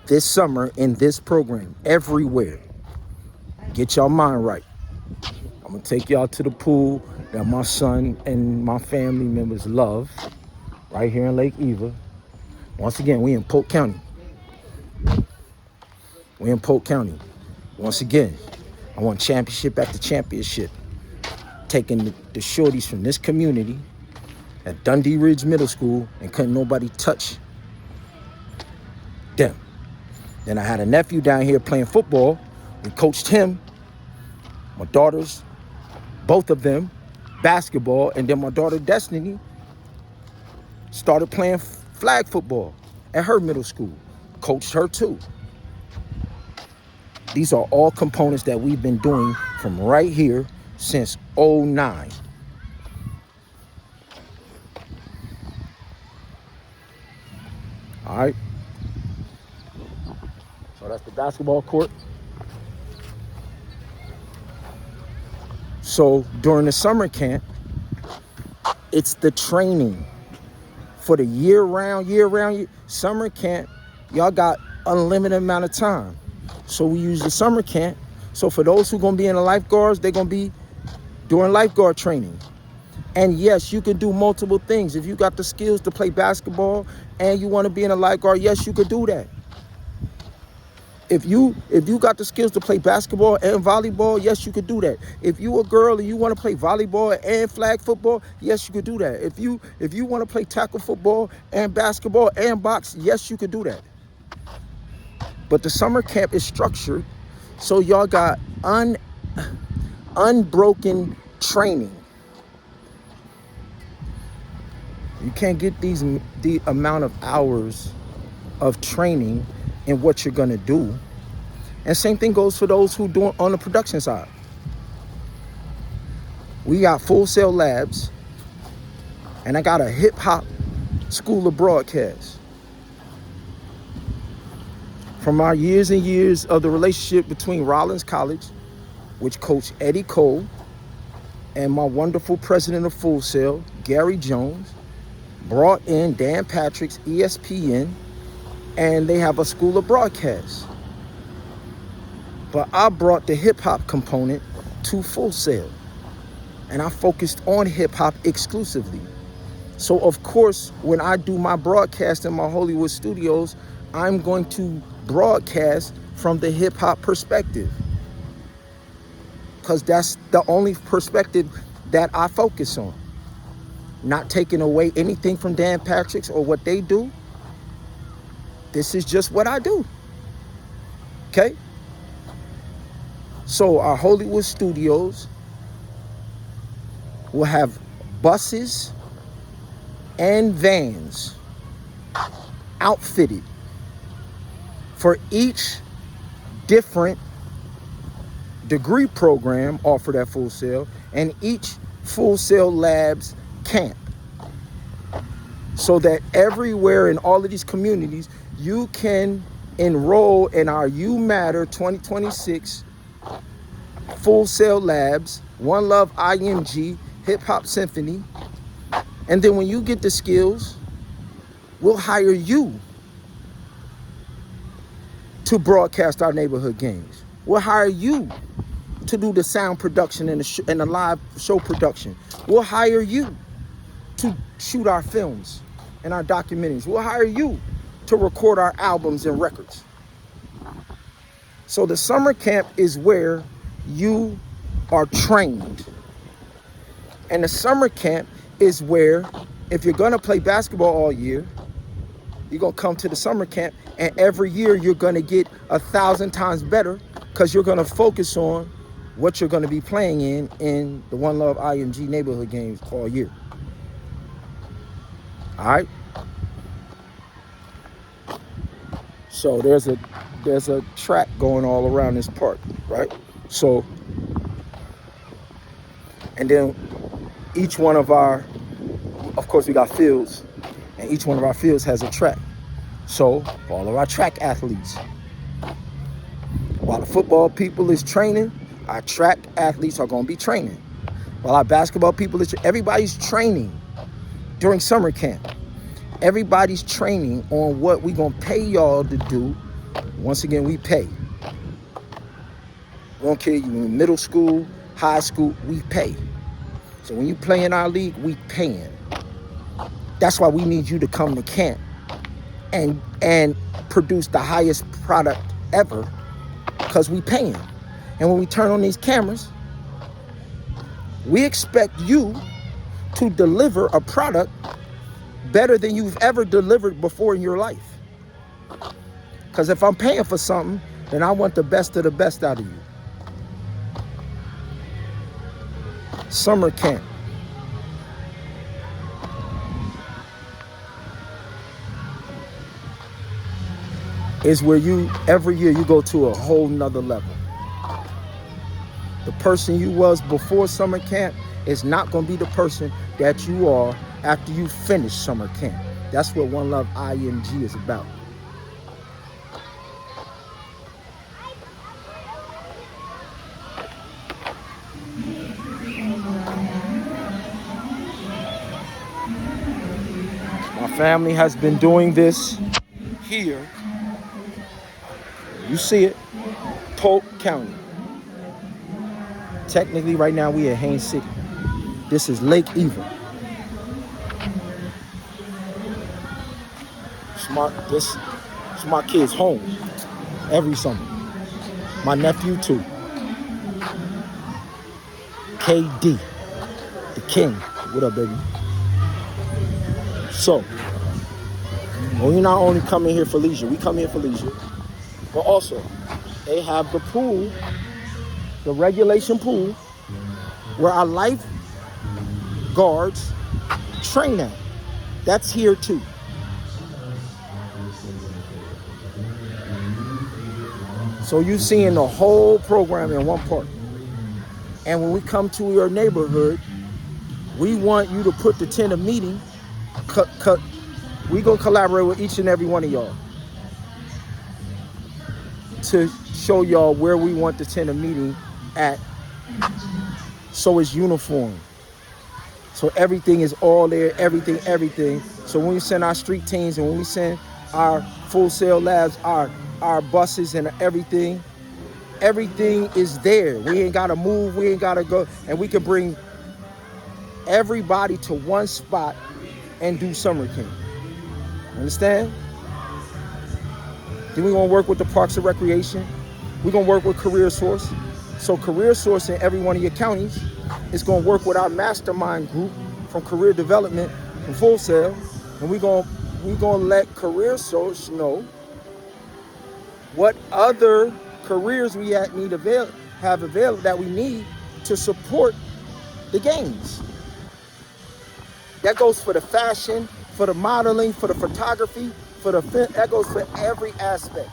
this summer in this program everywhere. Get your mind right. I'm gonna take y'all to the pool that my son and my family members love, right here in Lake Eva. Once again, we in Polk County. We in Polk County. Once again, I want championship after championship, taking the shorties from this community at Dundee Ridge Middle School, and couldn't nobody touch them. Then I had a nephew down here playing football. We coached him. My daughters, both of them, basketball, and then my daughter Destiny started playing flag football at her middle school. Coached her too. These are all components that we've been doing from right here since '09. All right. So that's the basketball court. So during the summer camp, it's the training for the year-round summer camp. Y'all got unlimited amount of time. So we use the summer camp. So for those who are going to be in the lifeguards, they're going to be doing lifeguard training. And yes, you can do multiple things. If you got the skills to play basketball and you want to be in a lifeguard, yes, you could do that. If you got the skills to play basketball and volleyball, yes, you could do that. If you a girl and you want to play volleyball and flag football, yes, you could do that. If you want to play tackle football and basketball and box, yes, you could do that. But the summer camp is structured so y'all got unbroken training. You can't get the amount of hours of training in what you're gonna do And same thing goes for those who do it on the production side. We got Full Sail Labs, and I got a hip hop school of broadcast. From our years and years of the relationship between Rollins College, which Coach Eddie Cole, and my wonderful president of Full Sail, Gary Jones, brought in Dan Patrick's ESPN, and they have a school of broadcast. But I brought the hip hop component to Full Sail, and I focused on hip hop exclusively. So of course, when I do my broadcast in my Hollywood studios, I'm going to broadcast from the hip hop perspective, because that's the only perspective that I focus on. Not taking away anything from Dan Patrick's or what they do. This is just what I do. Okay? So our Hollywood studios will have buses and vans outfitted for each different degree program offered at Full Sail and each Full Sail Labs camp, so that everywhere in all of these communities you can enroll in our You Matter 2026 Full Sail Labs, One Love iIMGi, Hip Hop Symphony. And then when you get the skills, we'll hire you to broadcast our neighborhood games. We'll hire you to do the sound production and the live show production. We'll hire you to shoot our films and our documentaries. We'll hire you to record our albums and records. So the summer camp is where you are trained. And the summer camp is where, if you're gonna play basketball all year, you're gonna come to the summer camp, and every year you're gonna get 1,000 times better, because you're gonna focus on what you're gonna be playing in the One Love iIMGi neighborhood games all year. All right. So there's a track going all around this park, right? So, and then each one of course we got fields, and each one of our fields has a track. So all of our track athletes, while the football people is training, our track athletes are gonna be training. While our basketball people everybody's training during summer camp. Everybody's training on what we gonna pay y'all to do. Once again, we pay. We don't care you in middle school, high school, we pay. So when you play in our league, we paying. That's why we need you to come to camp and produce the highest product ever, because we paying. And when we turn on these cameras, we expect you to deliver a product better than you've ever delivered before in your life. Because if I'm paying for something, then I want the best of the best out of you. Summer camp. Is where every year you go to a whole nother level. The person you was before summer camp is not going to be the person that you are after you finish summer camp. That's what One Love iIMGi is about. My family has been doing this here. You see it, Polk County. Technically, right now, we at Haines City. This is Lake Eva. This is my kids' home every summer. My nephew, too. KD, the king. What up, baby? So, we not only come in here for leisure, we come here for leisure, but also, they have the pool, the regulation pool, where our lifeguards train at. That's here too. So you seeing the whole program in one part. And when we come to your neighborhood, we want you to put the tent of meeting. We gonna collaborate with each and every one of y'all to show y'all where we want the tent of meeting at, so it's uniform. So everything is all there, everything. So when we send our street teams and when we send our Full Sail labs, our buses and everything is there. We ain't gotta move, we ain't gotta go, and we can bring everybody to one spot and do summer camp. Understand? Then we're gonna work with the Parks and Recreation. We're gonna work with Career Source. So Career Source in every one of your counties is gonna work with our mastermind group from Career Development from Full Sail, and we're gonna let Career Source know what other careers we have available that we need to support the games. That goes for the fashion, for the modeling, for the photography, that goes for every aspect.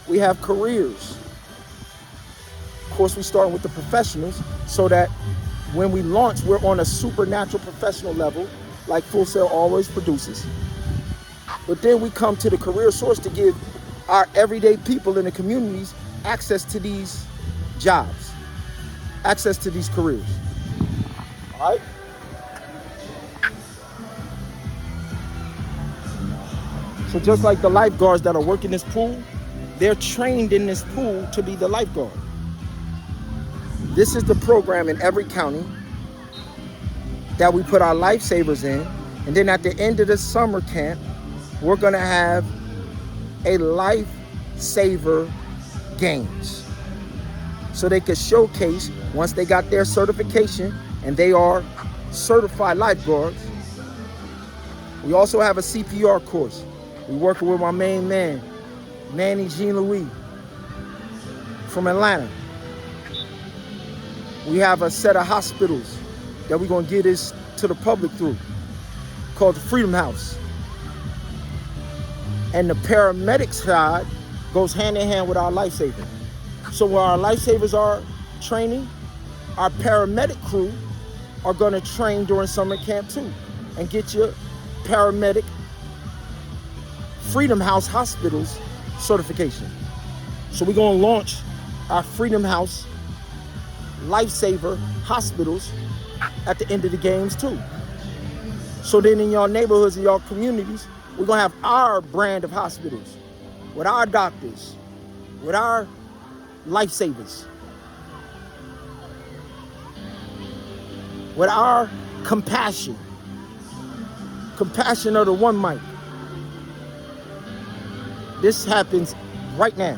We have careers. Of course, we start with the professionals so that when we launch, we're on a supernatural professional level like Full Sail always produces. But then we come to the Career Source to give our everyday people in the communities access to these jobs, access to these careers. All right? So just like the lifeguards that are working this pool, they're trained in this pool to be the lifeguard. This is the program in every county that we put our lifesavers in. And then at the end of the summer camp, we're gonna have a lifesaver games. So they can showcase, once they got their certification and they are certified lifeguards. We also have a CPR course. We're working with my main man, Manny Jean-Louis from Atlanta. We have a set of hospitals that we're gonna get this to the public through, called the Freedom House. And the paramedic side goes hand in hand with our lifesavers. So where our lifesavers are training, our paramedic crew are gonna train during summer camp too, and get your paramedic Freedom House Hospitals certification. So we're gonna launch our Freedom House Lifesaver Hospitals at the end of the games too. So then in your neighborhoods and your communities, we're gonna have our brand of hospitals with our doctors, with our lifesavers, with our compassion of the one mic. This happens right now.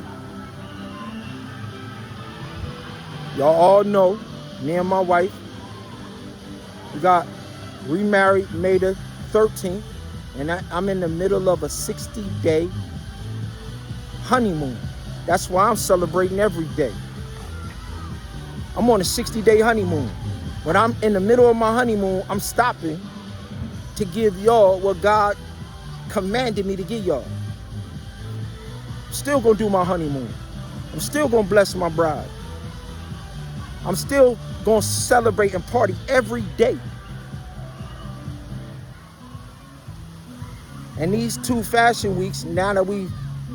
Y'all all know, me and my wife, we got remarried May the 13th, and I'm in the middle of a 60-day honeymoon. That's why I'm celebrating every day. I'm on a 60-day honeymoon. When I'm in the middle of my honeymoon, I'm stopping to give y'all what God commanded me to give y'all. Still gonna do my honeymoon. I'm still gonna bless my bride. I'm still gonna celebrate and party every day. And these 2 fashion weeks, now that we've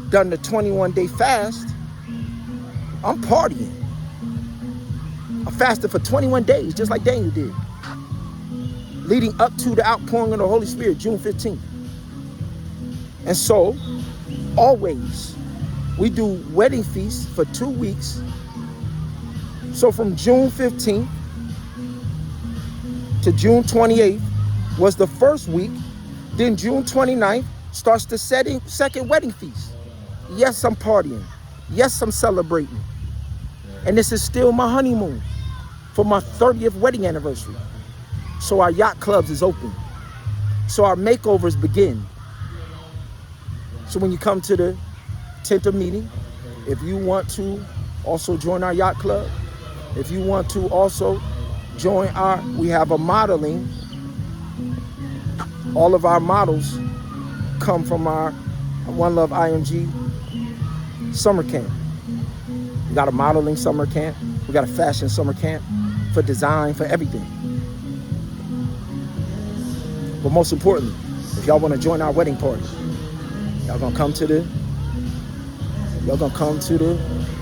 done the 21-day fast, I'm partying. I fasted for 21 days, just like Daniel did, leading up to the outpouring of the Holy Spirit, June 15th. And so, always, we do wedding feasts for 2 weeks. So from June 15th to June 28th was the first week. Then June 29th starts the second wedding feast. Yes, I'm partying. Yes, I'm celebrating. And this is still my honeymoon for my 30th wedding anniversary. So our yacht clubs is open. So our makeovers begin. So when you come to the tent of meeting, if you want to also join our yacht club, if you want to also join we have a modeling. All of our models come from our One Love iIMGi Summer camp. We got a modeling summer camp. We got a fashion summer camp for design, for everything. But most importantly, if y'all want to join our wedding party, y'all gonna come to the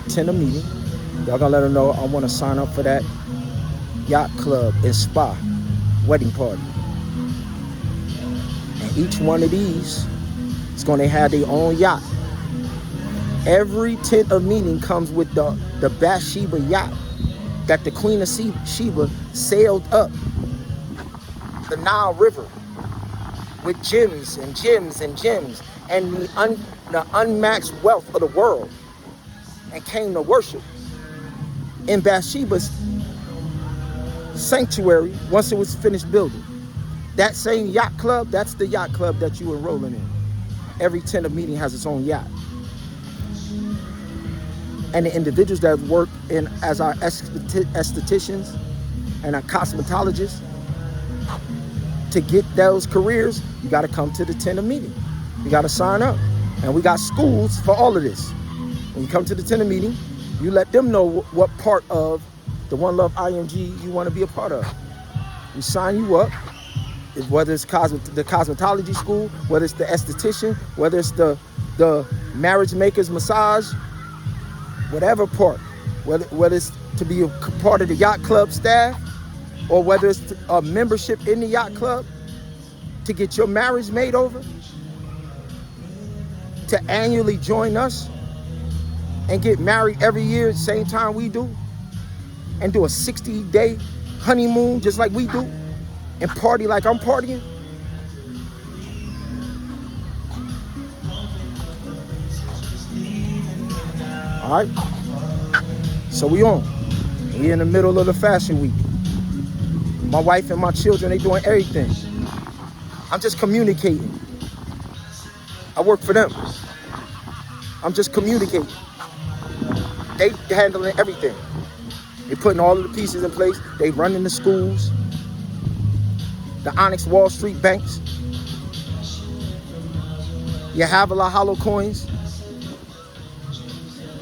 tender meeting. Y'all gonna let them know I want to sign up for that yacht club and spa wedding party. And each one of these is gonna have their own yacht. Every tent of meeting comes with the Bathsheba yacht that the Queen of Sheba sailed up the Nile River with gems and gems and gems and the unmatched wealth of the world, and came to worship in Bathsheba's sanctuary once it was finished building. That same yacht club, that's the yacht club that you enrolling in. Every tent of meeting has its own yacht. And the individuals that work in as our estheticians and our cosmetologists, to get those careers, you got to come to the tender meeting. You got to sign up. And we got schools for all of this. When you come to the tender meeting, you let them know what part of the One Love iIMGi you want to be a part of. We sign you up, whether it's the cosmetology school, whether it's the esthetician, whether it's the marriage makers massage, whatever part, whether it's to be a part of the yacht club staff, or whether it's a membership in the yacht club to get your marriage made over, to annually join us and get married every year at the same time we do, and do a 60-day honeymoon just like we do, and party like I'm partying. All right, so we in the middle of the fashion week. My wife and my children, they doing everything. I'm just communicating. I work for them. I'm just communicating. They handling everything. They putting all of the pieces in place. They running the schools, the Onyx Wall Street banks, your Havilah Hollow coins,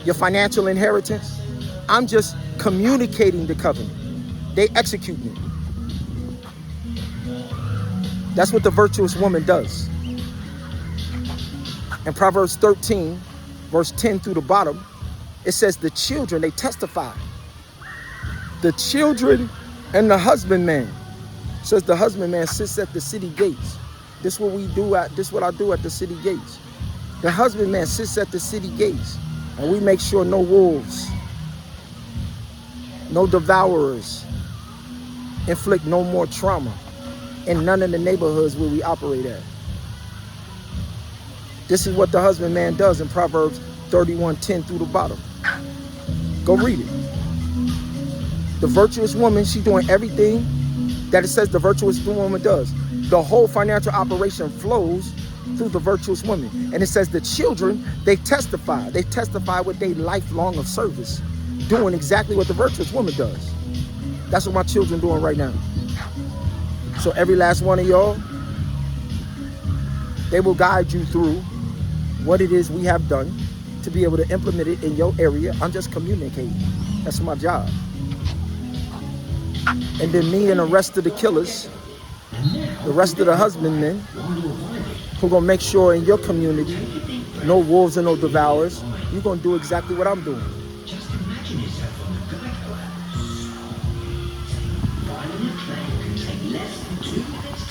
your financial inheritance. I'm just communicating the covenant. They executing it. That's what the virtuous woman does. In Proverbs 13, verse 10 through the bottom, it says the children, they testify. The children and the husbandman. It says the husbandman sits at the city gates. This is what I do at the city gates. The husbandman sits at the city gates, and we make sure no wolves, no devourers inflict no more trauma in none of the neighborhoods where we operate at. This is what the husbandman does in Proverbs 31:10 through the bottom. Go read it. The virtuous woman, she's doing everything that it says the virtuous woman does. The whole financial operation flows through the virtuous woman. And it says the children, they testify. They testify with their lifelong of service, doing exactly what the virtuous woman does. That's what my children doing right now. So every last one of y'all, they will guide you through what it is we have done to be able to implement it in your area. I'm just communicating. That's my job. And then me and the rest of the killers, the rest of the husbandmen, who gonna make sure in your community, no wolves and no devourers, you're gonna do exactly what I'm doing.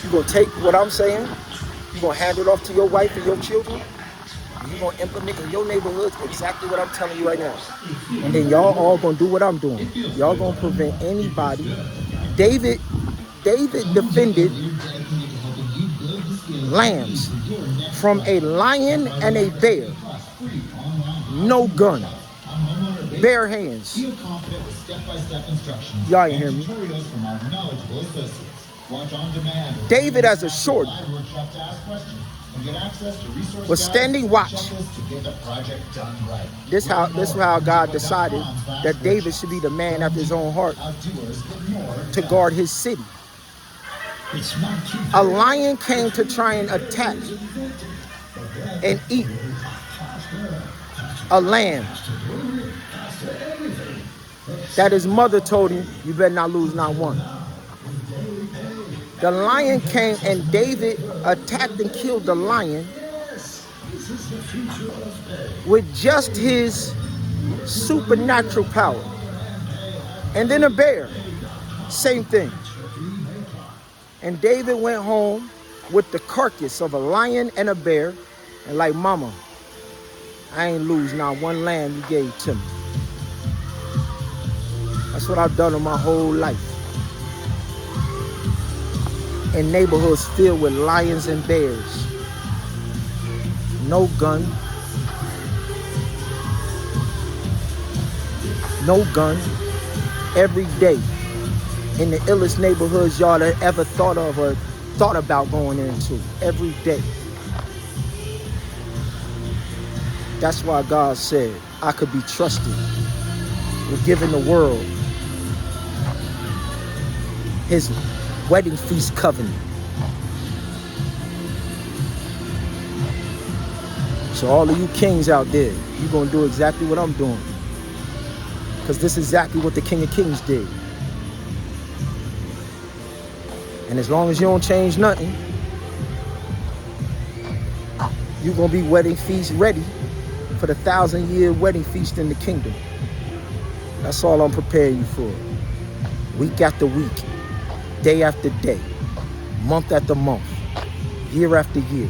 You're gonna take what I'm saying, you're gonna hand it off to your wife and your children, and you're gonna implement in your neighborhoods exactly what I'm telling you right now. And then y'all all gonna do what I'm doing. Y'all gonna prevent anybody. David defended lambs from a lion and a bear. No gun. Bare hands. Y'all ain't hear me. David as a short was standing watch. This is how God decided that David should be the man after his own heart to guard his city. A lion came to try and attack and eat a lamb that his mother told him, you better not lose not one. The lion came and David attacked and killed the lion with just his supernatural power. And then a bear, same thing. And David went home with the carcass of a lion and a bear, and like, mama, I ain't lose not one lamb you gave to me. That's what I've done in my whole life. In neighborhoods filled with lions and bears. No gun. No gun. Every day. In the illest neighborhoods y'all have ever thought of or thought about going into. Every day. That's why God said I could be trusted with giving the world his wedding feast covenant. So all of you kings out there, you're going to do exactly what I'm doing. Because this is exactly what the King of Kings did. And as long as you don't change nothing, you're going to be wedding feast ready for the 1,000-year wedding feast in the kingdom. That's all I'm preparing you for. Week after week, day after day, month after month, year after year.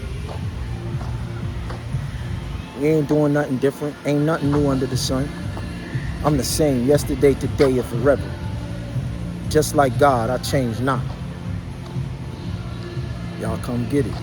We ain't doing nothing different. Ain't nothing new under the sun. I'm the same yesterday, today, and forever. Just like God, I change not. Y'all come get it.